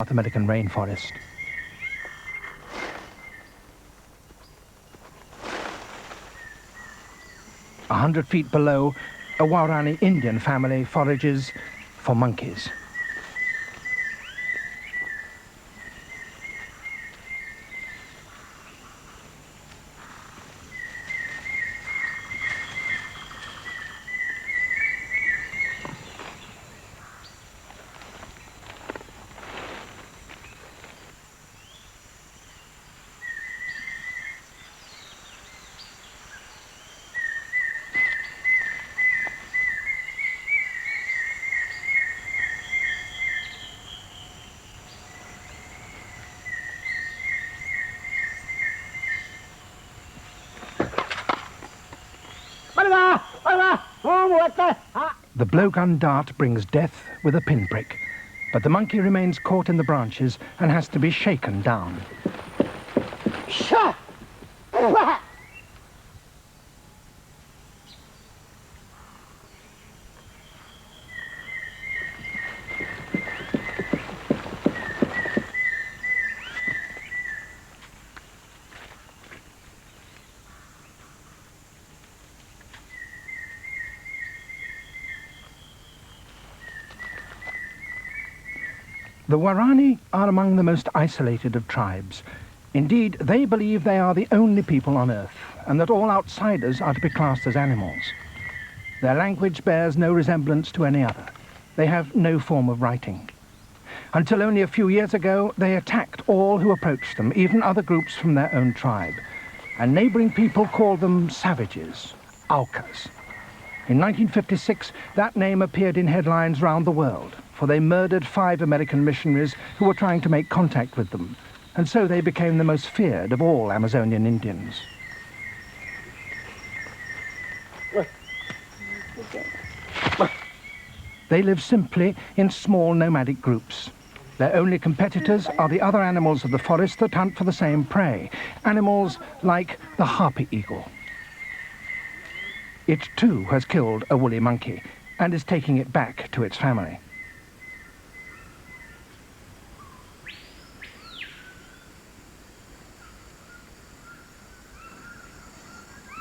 North American rainforest. A 100 feet below, a Waorani Indian family forages for monkeys. The blowgun dart brings death with a pinprick, but the monkey remains caught in the branches and has to be shaken down. The Waorani are among the most isolated of tribes. Indeed, they believe they are the only people on Earth, and that all outsiders are to be classed as animals. Their language bears no resemblance to any other. They have no form of writing. Until only a few years ago, they attacked all who approached them, even other groups from their own tribe. And neighboring people called them savages, aukas. In 1956, that name appeared in headlines round the world, for they murdered 5 American missionaries who were trying to make contact with them, and so they became the most feared of all Amazonian Indians. They live simply in small nomadic groups. Their only competitors are the other animals of the forest that hunt for the same prey, animals like the harpy eagle. It too has killed a woolly monkey and is taking it back to its family.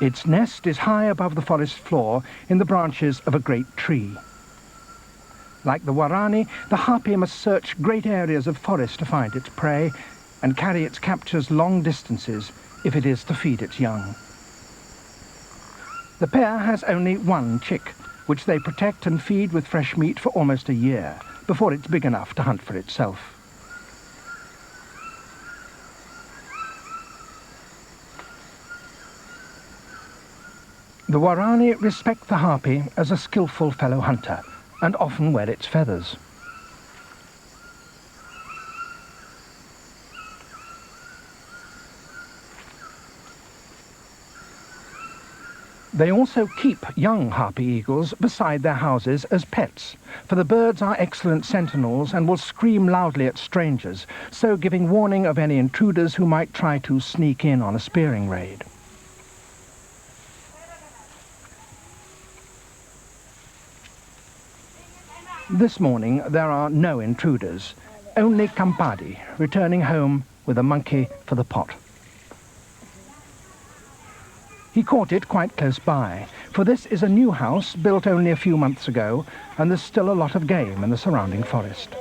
Its nest is high above the forest floor in the branches of a great tree. Like the Waorani, the harpy must search great areas of forest to find its prey and carry its captures long distances if it is to feed its young. The pair has only one chick, which they protect and feed with fresh meat for almost a year, before it's big enough to hunt for itself. The Waorani respect the harpy as a skillful fellow hunter, and often wear its feathers. They also keep young harpy eagles beside their houses as pets, for the birds are excellent sentinels and will scream loudly at strangers, so giving warning of any intruders who might try to sneak in on a spearing raid. This morning there are no intruders, only Kampadi returning home with a monkey for the pot. He caught it quite close by, for this is a new house built only a few months ago, and there's still a lot of game in the surrounding forest.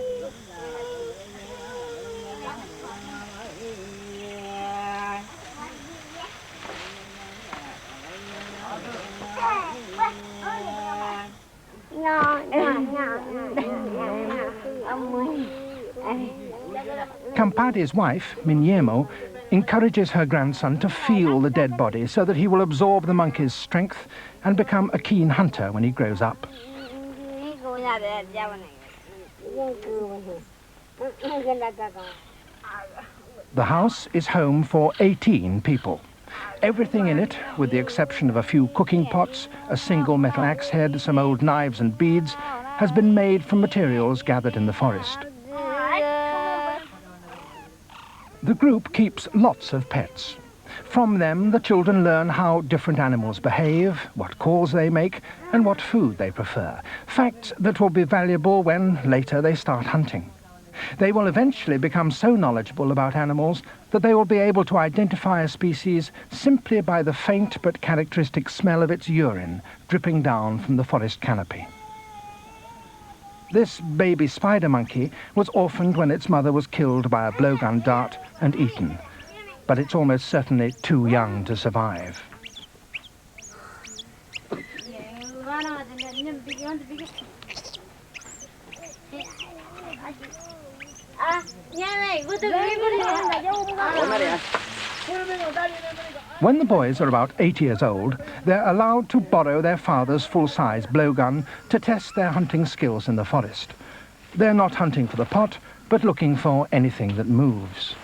Kampadi's wife, Minyemo, encourages her grandson to feel the dead body so that he will absorb the monkey's strength and become a keen hunter when he grows up. The house is home for 18 people. Everything in it, with the exception of a few cooking pots, a single metal axe head, some old knives and beads, has been made from materials gathered in the forest. The group keeps lots of pets. From them, the children learn how different animals behave, what calls they make, and what food they prefer. Facts that will be valuable when later they start hunting. They will eventually become so knowledgeable about animals that they will be able to identify a species simply by the faint but characteristic smell of its urine dripping down from the forest canopy. This baby spider monkey was orphaned when its mother was killed by a blowgun dart and eaten, but it's almost certainly too young to survive. When the boys are about 8 years old, they're allowed to borrow their father's full-size blowgun to test their hunting skills in the forest. They're not hunting for the pot, but looking for anything that moves.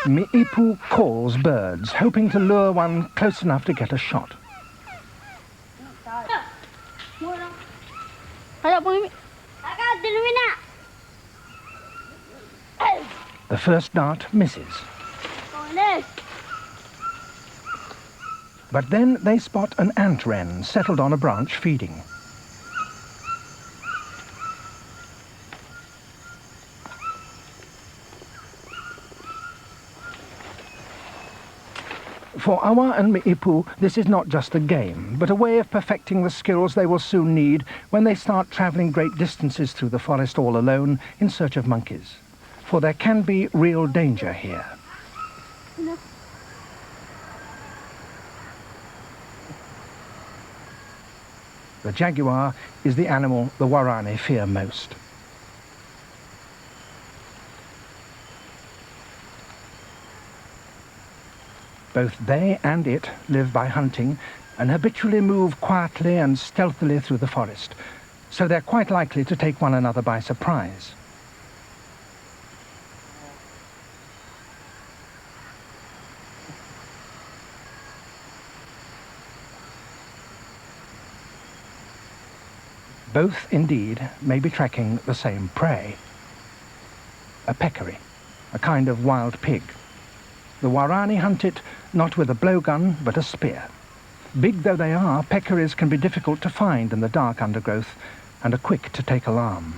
Mi'ipu calls birds, hoping to lure one close enough to get a shot. The first dart misses. But then they spot an ant wren settled on a branch feeding. For Awa and Mi'ipu, this is not just a game, but a way of perfecting the skills they will soon need when they start travelling great distances through the forest all alone in search of monkeys. For there can be real danger here. The jaguar is the animal the Waorani fear most. Both they and it live by hunting and habitually move quietly and stealthily through the forest, so they're quite likely to take one another by surprise. Both, indeed, may be tracking the same prey, a peccary, a kind of wild pig. The Waorani hunt it not with a blowgun, but a spear. Big though they are, peccaries can be difficult to find in the dark undergrowth and are quick to take alarm.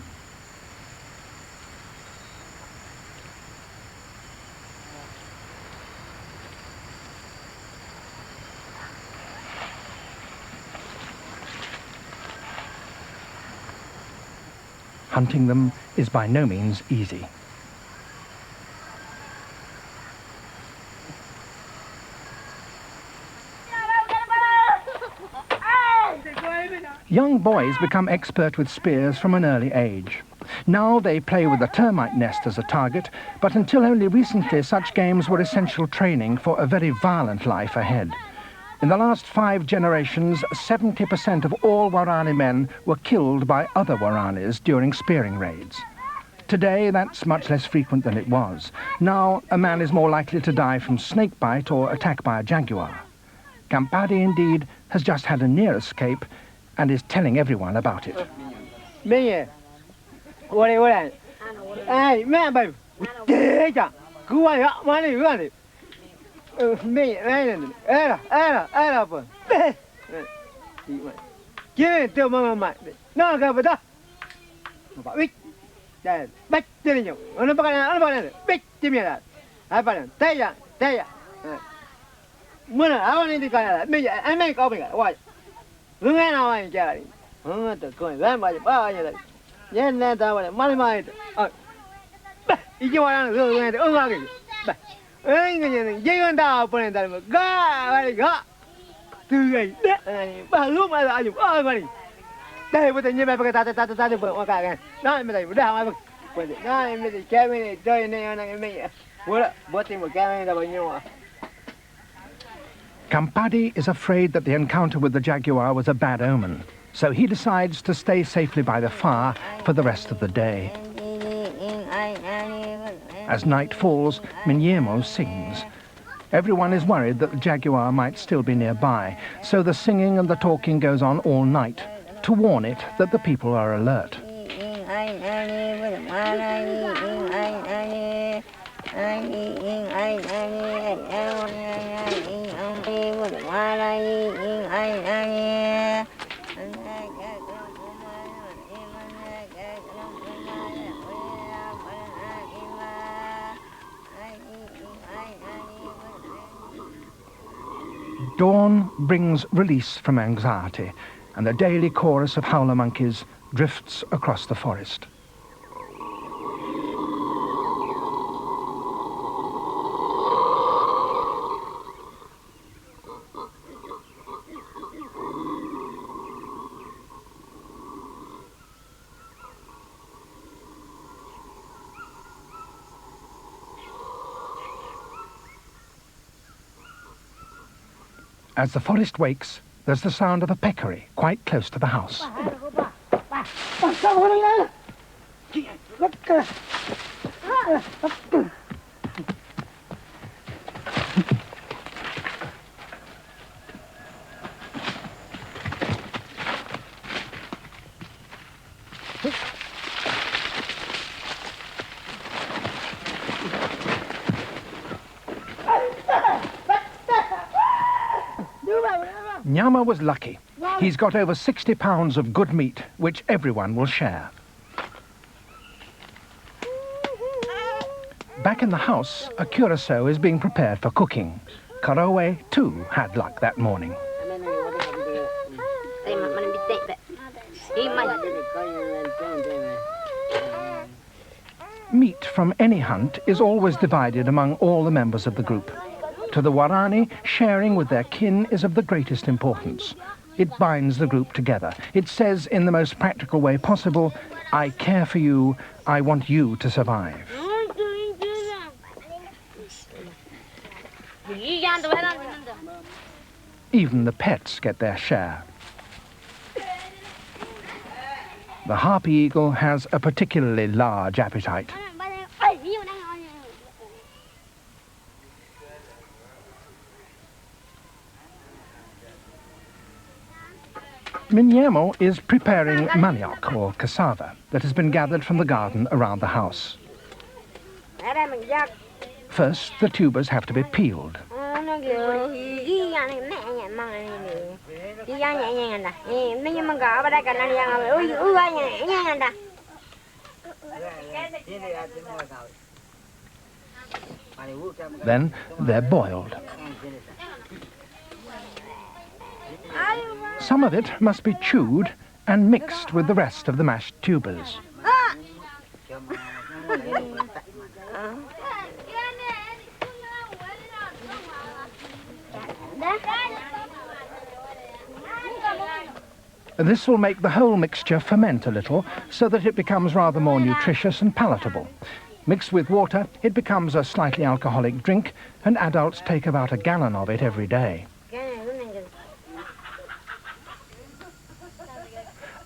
Hunting them is by no means easy. Young boys become expert with spears from an early age. Now they play with a termite nest as a target, but until only recently such games were essential training for a very violent life ahead. In the last 5 generations, 70% of all Waorani men were killed by other Waoranis during spearing raids. Today, that's much less frequent than it was. Now, a man is more likely to die from snake bite or attack by a jaguar. Kampadi, indeed, has just had a near escape and is telling everyone about it. Kampadi is afraid that the encounter with the jaguar was a bad omen, so he decides to stay safely by the fire for the rest of the day. As night falls, Minyemo sings. Everyone is worried that the jaguar might still be nearby, so the singing and the talking goes on all night to warn it that the people are alert. Dawn brings release from anxiety, and the daily chorus of howler monkeys drifts across the forest. As the forest wakes, there's the sound of a peccary quite close to the house. Nyama was lucky. He's got over 60 pounds of good meat, which everyone will share. Back in the house, a curacao is being prepared for cooking. Curari, too, had luck that morning. Meat from any hunt is always divided among all the members of the group. To the Waorani, sharing with their kin is of the greatest importance. It binds the group together. It says in the most practical way possible, I care for you, I want you to survive. Even the pets get their share. The harpy eagle has a particularly large appetite. Minyemo is preparing manioc, or cassava, that has been gathered from the garden around the house. First, the tubers have to be peeled. Then they're boiled. Some of it must be chewed and mixed with the rest of the mashed tubers. This will make the whole mixture ferment a little so that it becomes rather more nutritious and palatable. Mixed with water, it becomes a slightly alcoholic drink, and adults take about 1 gallon of it every day.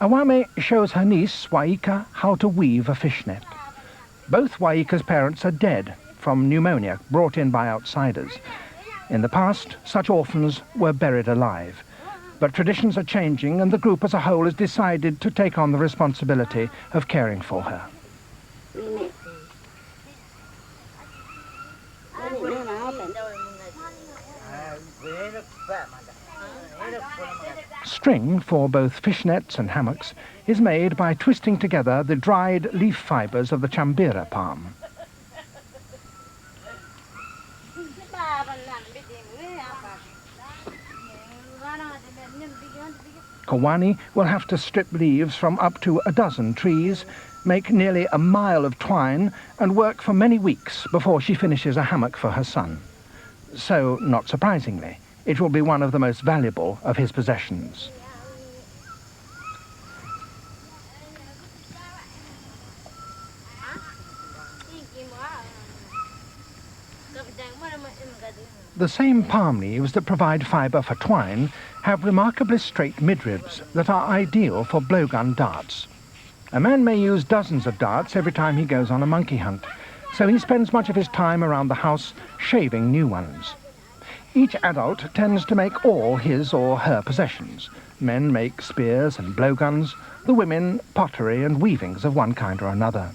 Awame shows her niece, Waika, how to weave a fishnet. Both Waika's parents are dead from pneumonia brought in by outsiders. In the past, such orphans were buried alive. But traditions are changing, and the group as a whole has decided to take on the responsibility of caring for her. String for both fishnets and hammocks is made by twisting together the dried leaf fibers of the chambira palm. Kawani will have to strip leaves from up to 12 trees, make nearly 1 mile of twine, and work for many weeks before she finishes a hammock for her son. So, not surprisingly, it will be one of the most valuable of his possessions. The same palm leaves that provide fibre for twine have remarkably straight midribs that are ideal for blowgun darts. A man may use dozens of darts every time he goes on a monkey hunt, so he spends much of his time around the house shaving new ones. Each adult tends to make all his or her possessions. Men make spears and blowguns, the women pottery and weavings of one kind or another.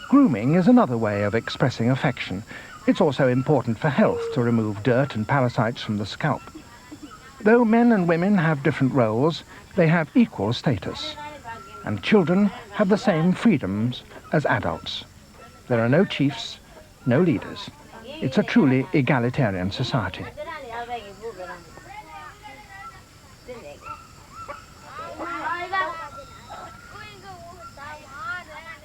Grooming is another way of expressing affection. It's also important for health to remove dirt and parasites from the scalp. Though men and women have different roles, they have equal status. And children have the same freedoms as adults. There are no chiefs, no leaders. It's a truly egalitarian society.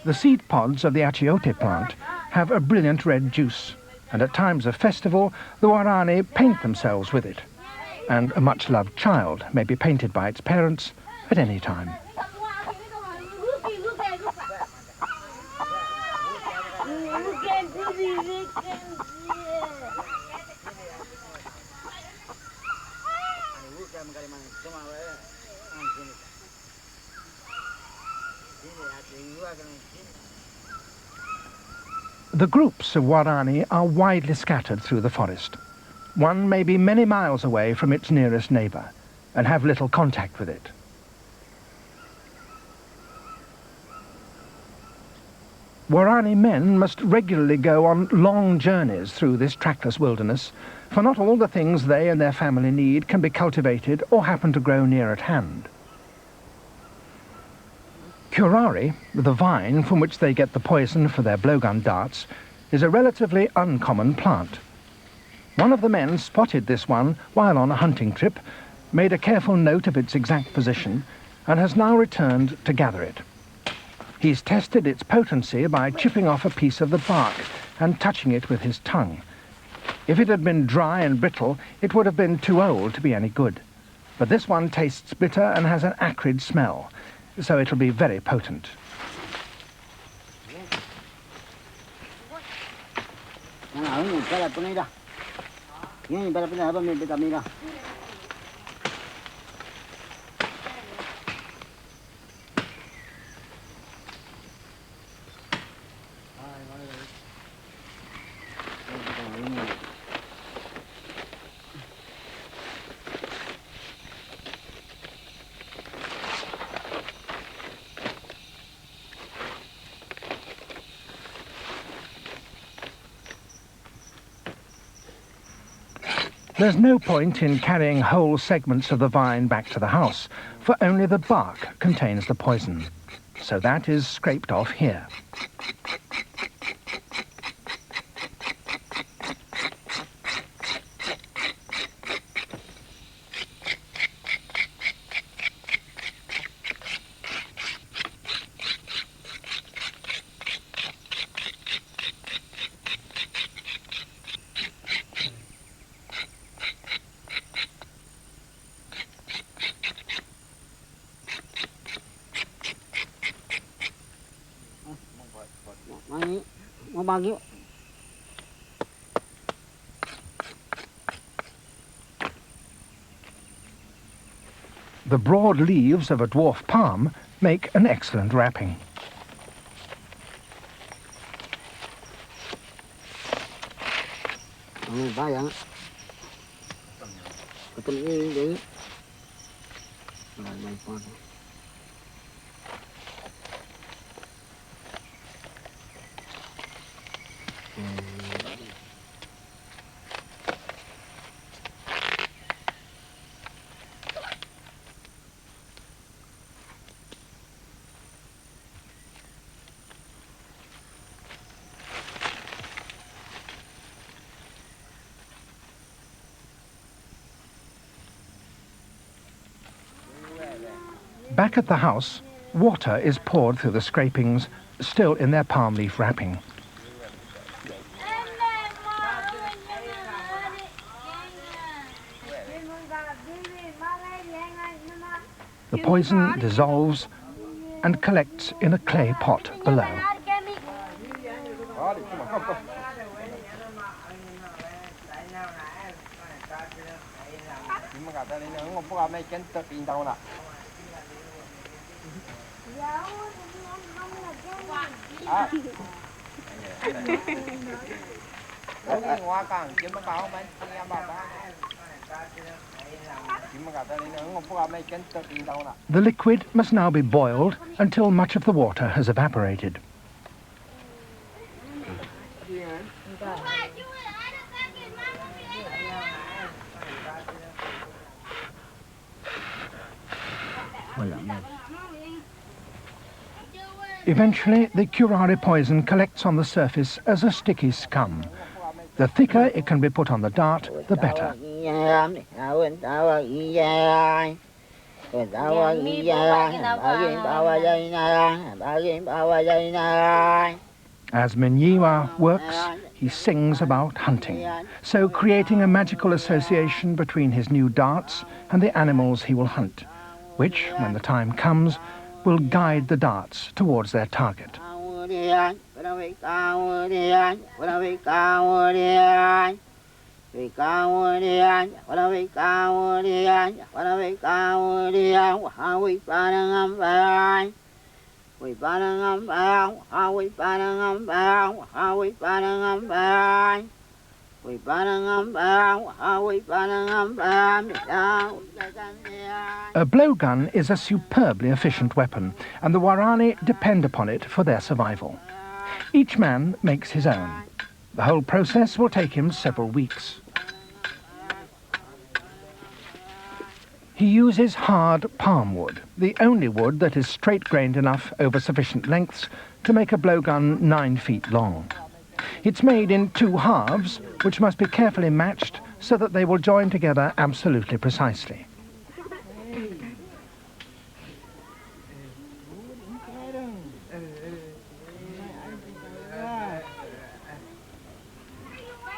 The seed pods of the achiote plant have a brilliant red juice, and at times of festival, the Waorani paint themselves with it, and a much-loved child may be painted by its parents at any time. The groups of Waorani are widely scattered through the forest. One may be many miles away from its nearest neighbour and have little contact with it. Waorani men must regularly go on long journeys through this trackless wilderness, for not all the things they and their family need can be cultivated or happen to grow near at hand. Curari, the vine from which they get the poison for their blowgun darts, is a relatively uncommon plant. One of the men spotted this one while on a hunting trip, made a careful note of its exact position, and has now returned to gather it. He's tested its potency by chipping off a piece of the bark and touching it with his tongue. If it had been dry and brittle, it would have been too old to be any good. But this one tastes bitter and has an acrid smell, so it'll be very potent. There's no point in carrying whole segments of the vine back to the house, for only the bark contains the poison. So that is scraped off here. The broad leaves of a dwarf palm make an excellent wrapping. Back at the house, water is poured through the scrapings, still in their palm leaf wrapping. The poison dissolves and collects in a clay pot below. The liquid must now be boiled until much of the water has evaporated. Eventually, the curari poison collects on the surface as a sticky scum. The thicker it can be put on the dart, the better. As Menyiwa works, he sings about hunting, so creating a magical association between his new darts and the animals he will hunt, which, when the time comes, will guide the darts towards their target. A blowgun is a superbly efficient weapon, and the Waorani depend upon it for their survival. Each man makes his own. The whole process will take him several weeks. He uses hard palm wood, the only wood that is straight-grained enough over sufficient lengths to make a blowgun 9 feet long. It's made in 2 halves, which must be carefully matched so that they will join together absolutely precisely.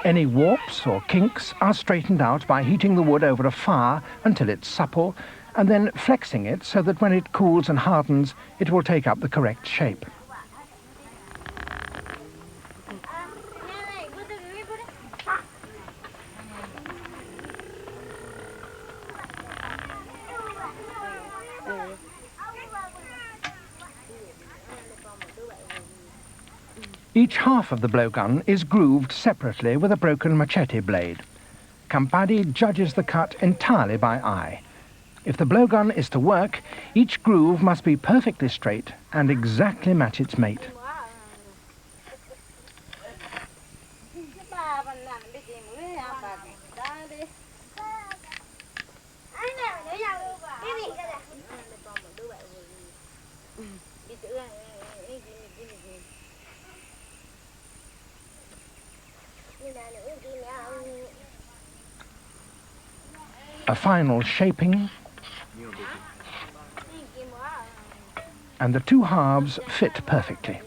Any warps or kinks are straightened out by heating the wood over a fire until it's supple, and then flexing it so that when it cools and hardens, it will take up the correct shape. Each half of the blowgun is grooved separately with a broken machete blade. Kampadi judges the cut entirely by eye. If the blowgun is to work, each groove must be perfectly straight and exactly match its mate. A final shaping, and the 2 halves fit perfectly.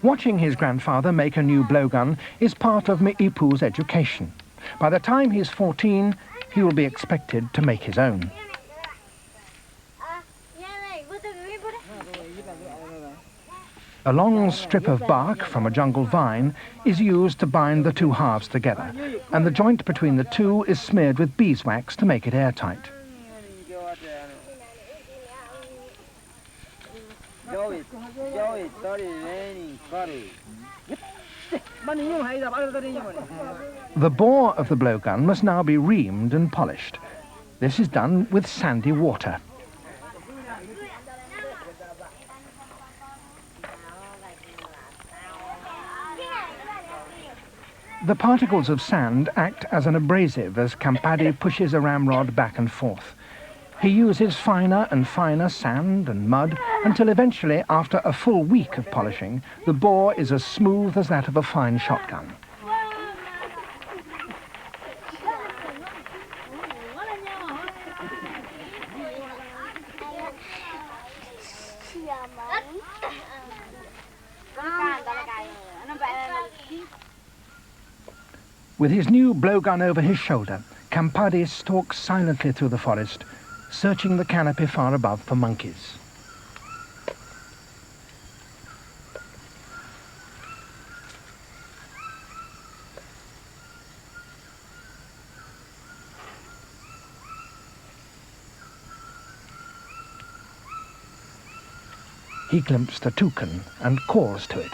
Watching his grandfather make a new blowgun is part of Mi'ipu's education. By the time he's 14, he will be expected to make his own. A long strip of bark from a jungle vine is used to bind the 2 halves together, and the joint between the 2 is smeared with beeswax to make it airtight. The bore of the blowgun must now be reamed and polished. This is done with sandy water. The particles of sand act as an abrasive as Kampadi pushes a ramrod back and forth. He uses finer and finer sand and mud until eventually, after a full week of polishing, the bore is as smooth as that of a fine shotgun. With his new blowgun over his shoulder, Kampadi stalks silently through the forest, searching the canopy far above for monkeys. He glimpsed a toucan and calls to it.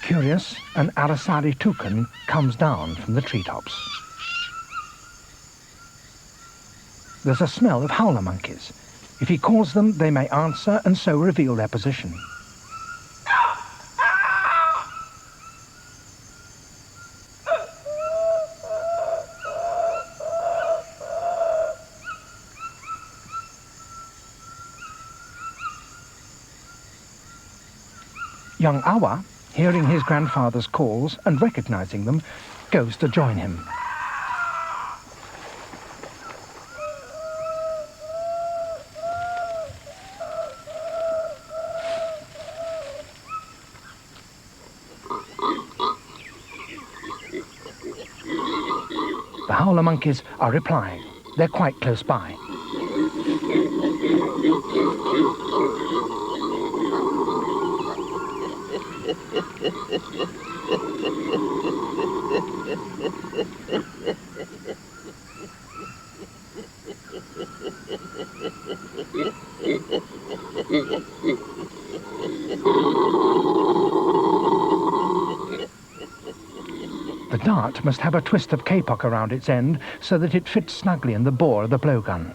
Curious, an Arasari toucan comes down from the treetops. There's a smell of howler monkeys. If he calls them, they may answer and so reveal their position. Young Awa, hearing his grandfather's calls and recognizing them, goes to join him. The howler monkeys are replying. They're quite close by. The dart must have a twist of kapok around its end so that it fits snugly in the bore of the blowgun.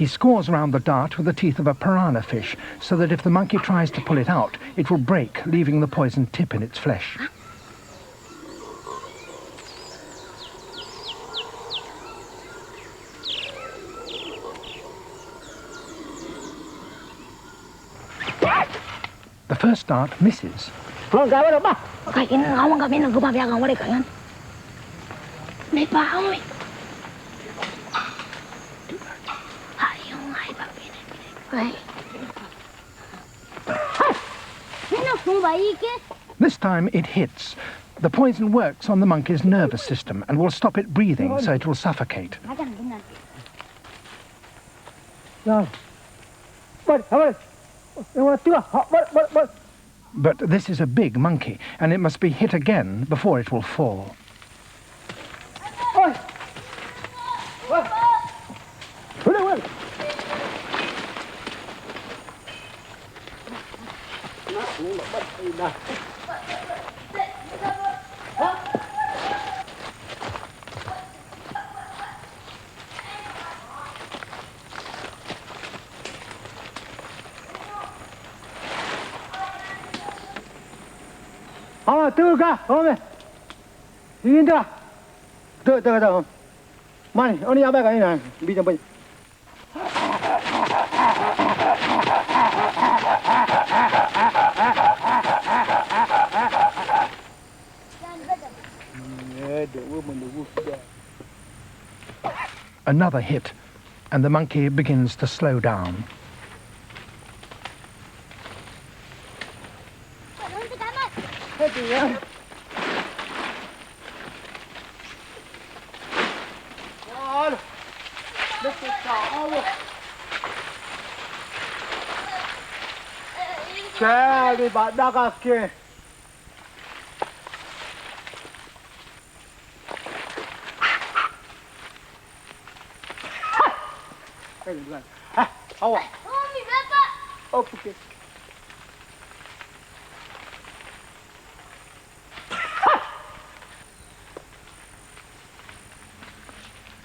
He scores around the dart with the teeth of a piranha fish so that if the monkey tries to pull it out, it will break, leaving the poisoned tip in its flesh. The first dart misses. This time it hits. The poison works on the monkey's nervous system and will stop it breathing, so it will suffocate. But this is a big monkey, and it must be hit again before it will fall. Another hit, and the monkey begins to slow down.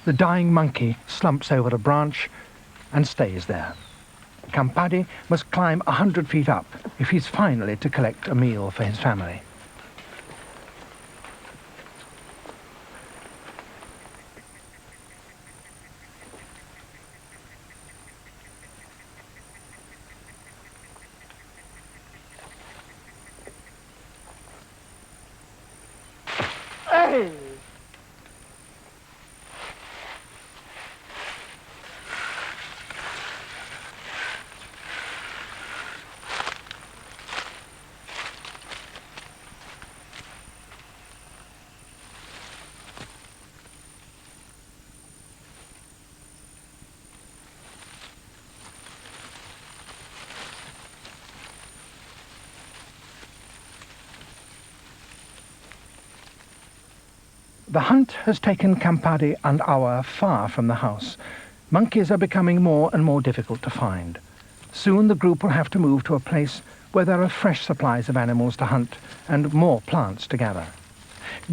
The dying monkey slumps over a branch and stays there. Kampadi must climb 100 feet up if he's finally to collect a meal for his family. The hunt has taken Kampadi and Awa far from the house. Monkeys are becoming more and more difficult to find. Soon the group will have to move to a place where there are fresh supplies of animals to hunt and more plants to gather.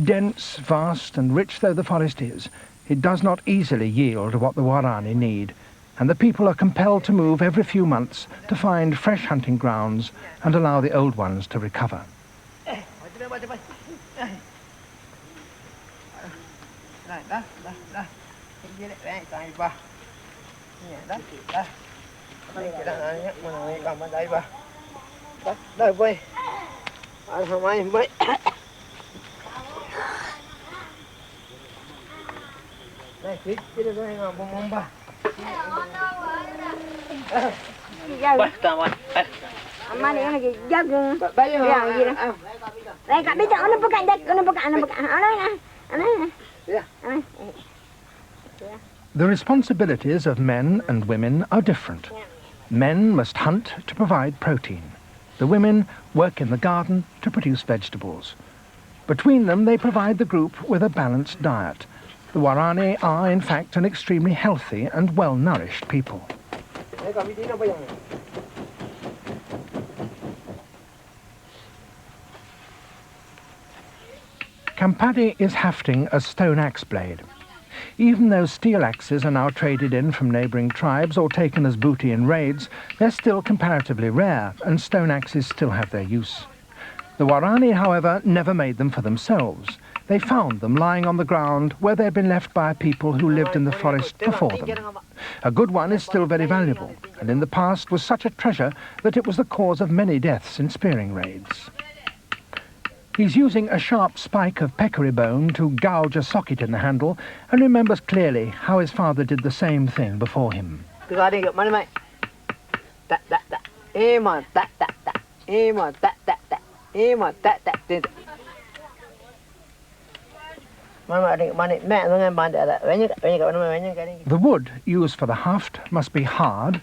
Dense, vast and rich though the forest is, it does not easily yield what the Waorani need, and the people are compelled to move every few months to find fresh hunting grounds and allow the old ones to recover. Mana yang lagi jagung? Yang gini. Kak bisa, anu buka dek, anu buka. The responsibilities of men and women are different. Men must hunt to provide protein. The women work in the garden to produce vegetables. Between them, they provide the group with a balanced diet. The Waorani are, in fact, an extremely healthy and well-nourished people. Kampadi is hafting a stone axe blade. Even though steel axes are now traded in from neighbouring tribes or taken as booty in raids, they're still comparatively rare, and stone axes still have their use. The Waorani, however, never made them for themselves. They found them lying on the ground where they'd been left by people who lived in the forest before them. A good one is still very valuable, and in the past was such a treasure that it was the cause of many deaths in spearing raids. He's using a sharp spike of peccary bone to gouge a socket in the handle, and remembers clearly how his father did the same thing before him. The wood used for the haft must be hard,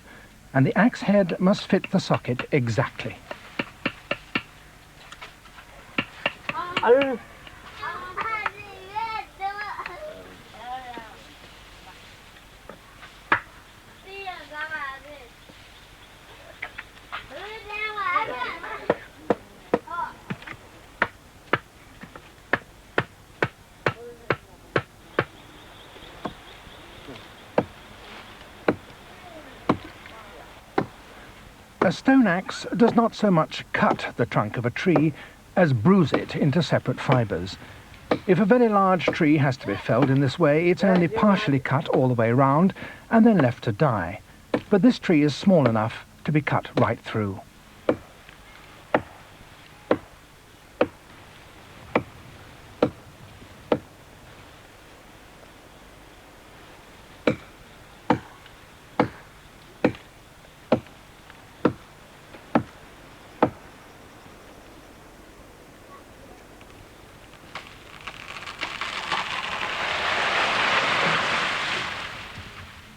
and the axe head must fit the socket exactly. A stone axe does not so much cut the trunk of a tree as bruise it into separate fibres. If a very large tree has to be felled in this way, it's only partially cut all the way round and then left to die. But this tree is small enough to be cut right through.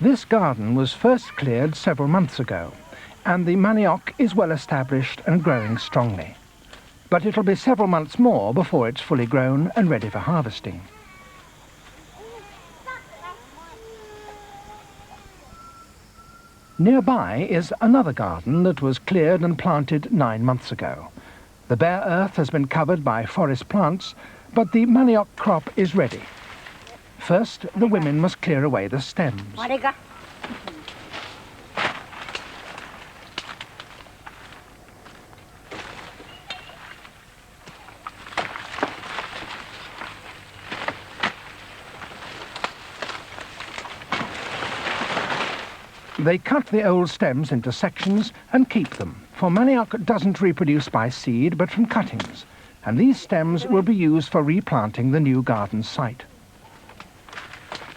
This garden was first cleared several months ago, and the manioc is well established and growing strongly. But it'll be several months more before it's fully grown and ready for harvesting. Nearby is another garden that was cleared and planted 9 months ago. The bare earth has been covered by forest plants, but the manioc crop is ready. First, the women must clear away the stems. They cut the old stems into sections and keep them, for manioc doesn't reproduce by seed but from cuttings, and these stems will be used for replanting the new garden site.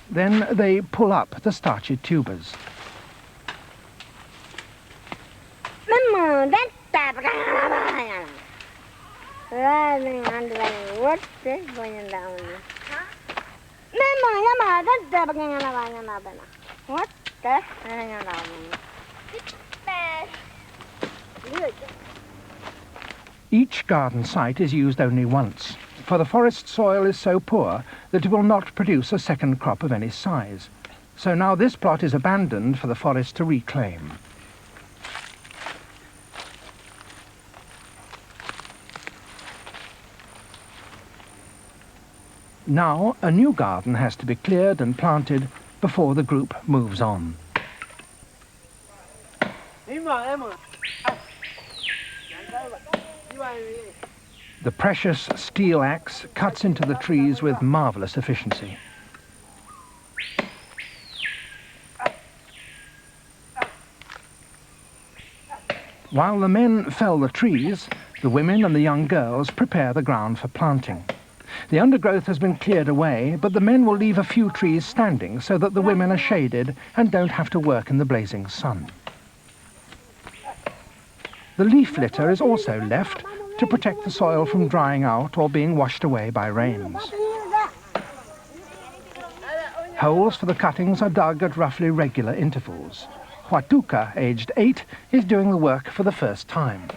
Then they pull up the starchy tubers. Each garden site is used only once, for the forest soil is so poor that it will not produce a second crop of any size. So now this plot is abandoned for the forest to reclaim. Now a new garden has to be cleared and planted before the group moves on. The precious steel axe cuts into the trees with marvellous efficiency. While the men fell the trees, the women and the young girls prepare the ground for planting. The undergrowth has been cleared away, but the men will leave a few trees standing so that the women are shaded and don't have to work in the blazing sun. The leaf litter is also left to protect the soil from drying out or being washed away by rains. Holes for the cuttings are dug at roughly regular intervals. Huatuca, aged 8, is doing the work for the first time.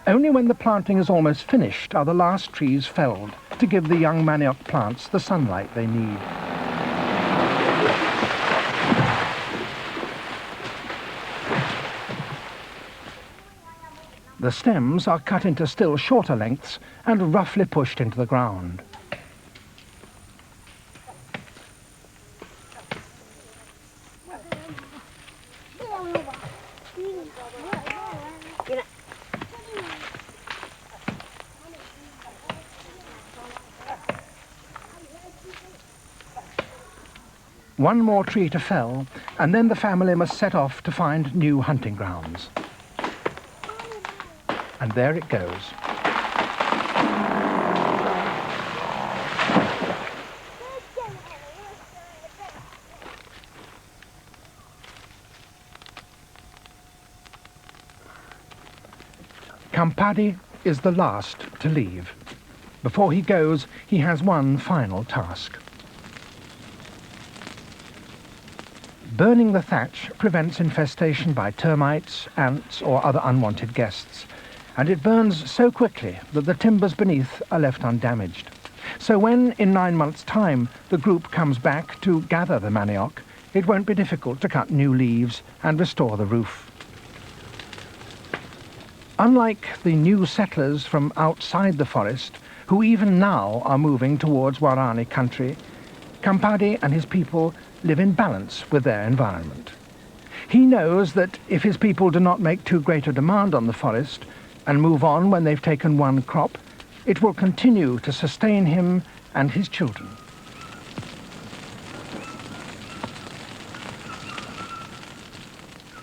Only when the planting is almost finished are the last trees felled to give the young manioc plants the sunlight they need. The stems are cut into still shorter lengths and roughly pushed into the ground. One more tree to fell, and then the family must set off to find new hunting grounds. And there it goes. Kampadi is the last to leave. Before he goes, he has one final task. Burning the thatch prevents infestation by termites, ants, or other unwanted guests, and it burns so quickly that the timbers beneath are left undamaged. So when, in 9 months' time, the group comes back to gather the manioc, it won't be difficult to cut new leaves and restore the roof. Unlike the new settlers from outside the forest, who even now are moving towards Waorani country, Kampadi and his people live in balance with their environment. He knows that if his people do not make too great a demand on the forest and move on when they've taken one crop, it will continue to sustain him and his children.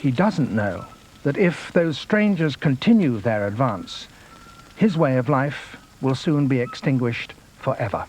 He doesn't know that if those strangers continue their advance, his way of life will soon be extinguished forever.